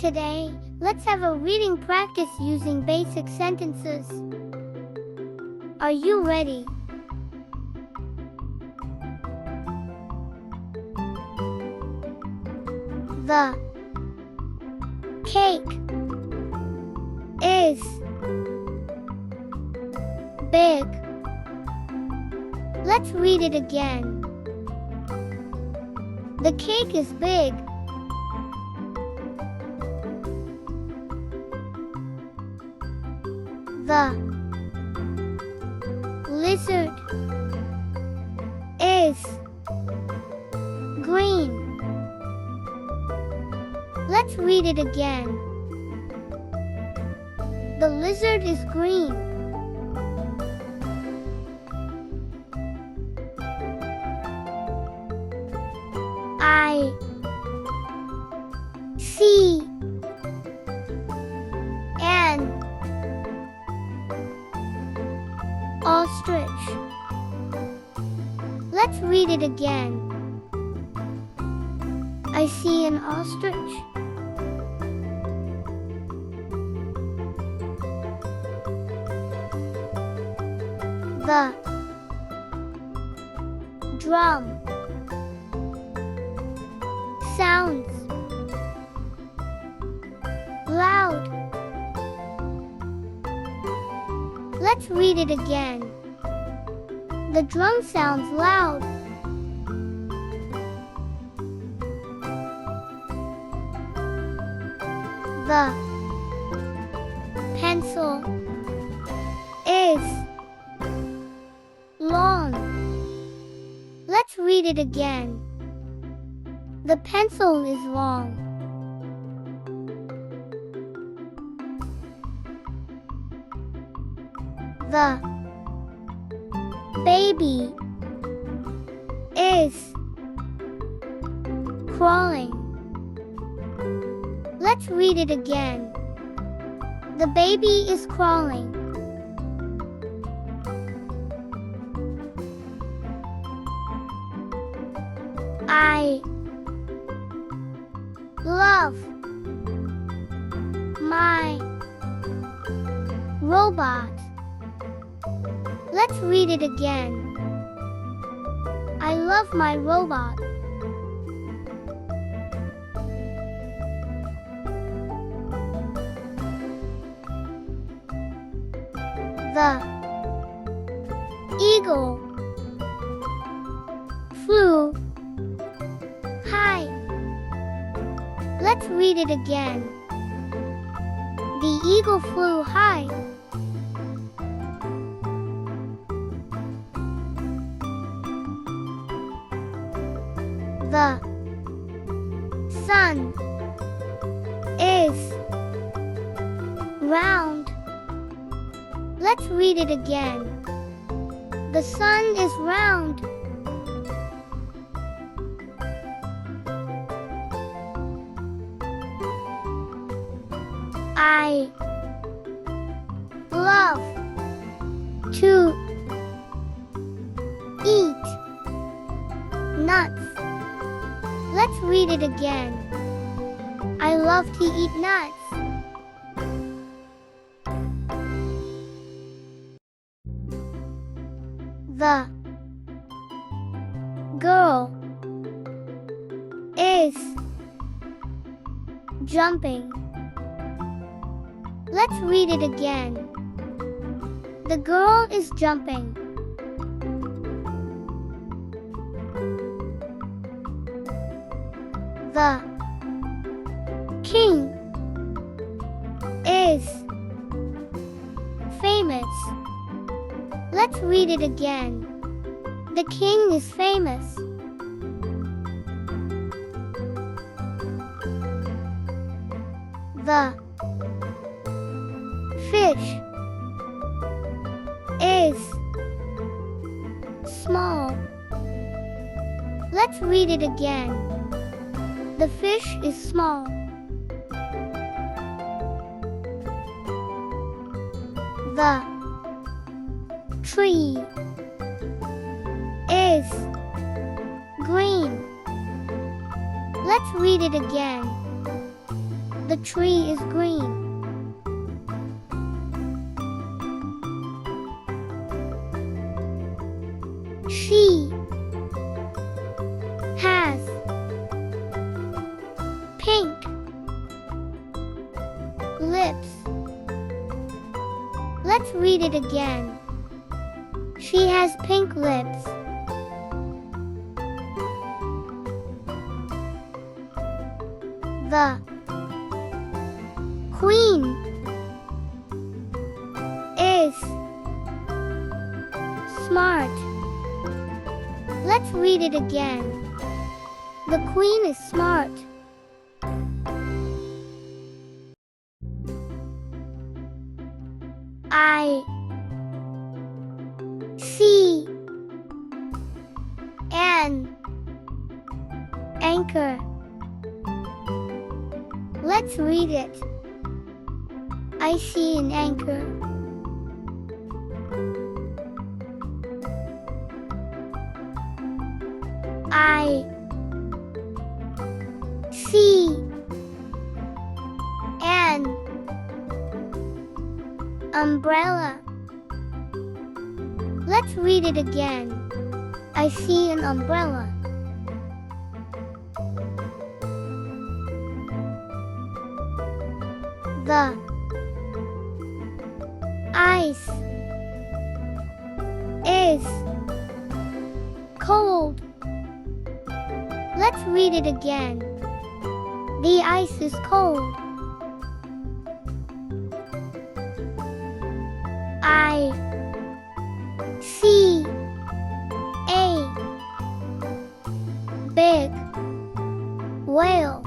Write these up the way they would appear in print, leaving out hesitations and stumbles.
Today, let's have a reading practice using basic sentences. Are you ready? The cake is big. Let's read it again. The cake is big. The lizard is green. Let's read it again. The lizard is green. I see an ostrich. Let's read it again. I see an ostrich. The drum sounds loud. Let's read it again. The drum sounds loud. The pencil is long. Let's read it again. The pencil is long. The baby is crawling. Let's read it again. The baby is crawling. I love my robot. Let's read it again. I love my robot. The eagle flew high. Let's read it again. The eagle flew high. The sun is round. Let's read it again. The sun is round. I love to eat nuts. Let's read it again. I love to eat nuts. The girl is jumping. Let's read it again. The girl is jumping. The king is famous. Let's read it again. The king is famous. The fish is small. Let's read it again. The fish is small. The tree is green. Let's read it again. The tree is green. She has pink lips. Let's read it again. She has pink lips. The queen is smart. Let's read it again. The queen is smart. I see an anchor. Let's read it. I see an anchor. I see an umbrella. Let's read it again. I see an umbrella. The ice is cold. Let's read it again. The ice is cold. I see a big whale.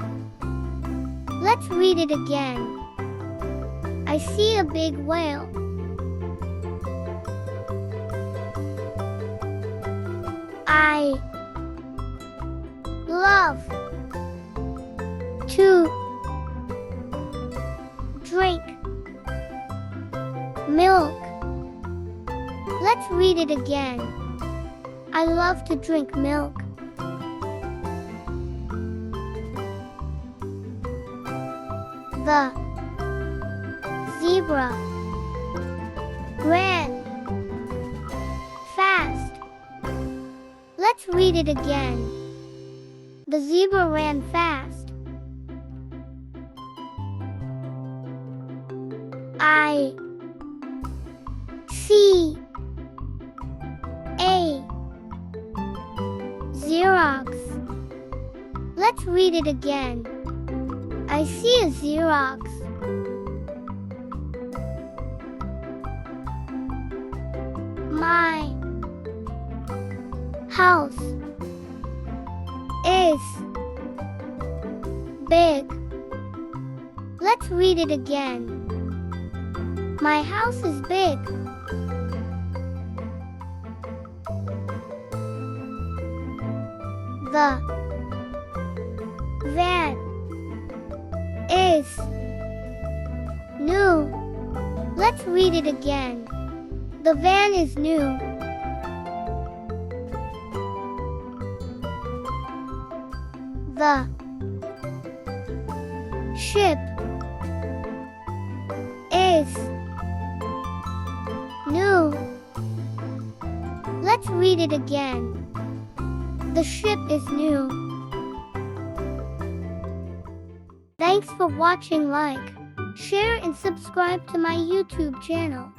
Let's read it again. I see a big whale. I love to drink milk. Let's read it again. I love to drink milk. The zebra ran fast. Let's read it again. The zebra ran fast. I see a Xerox. Let's read it again. I see a Xerox. My house is big. Let's read it again. My house is big. The van is new. Let's read it again. The van is new. The ship is new. Let's read it again. The ship is new. Thanks for watching. Like, share and subscribe to my YouTube channel.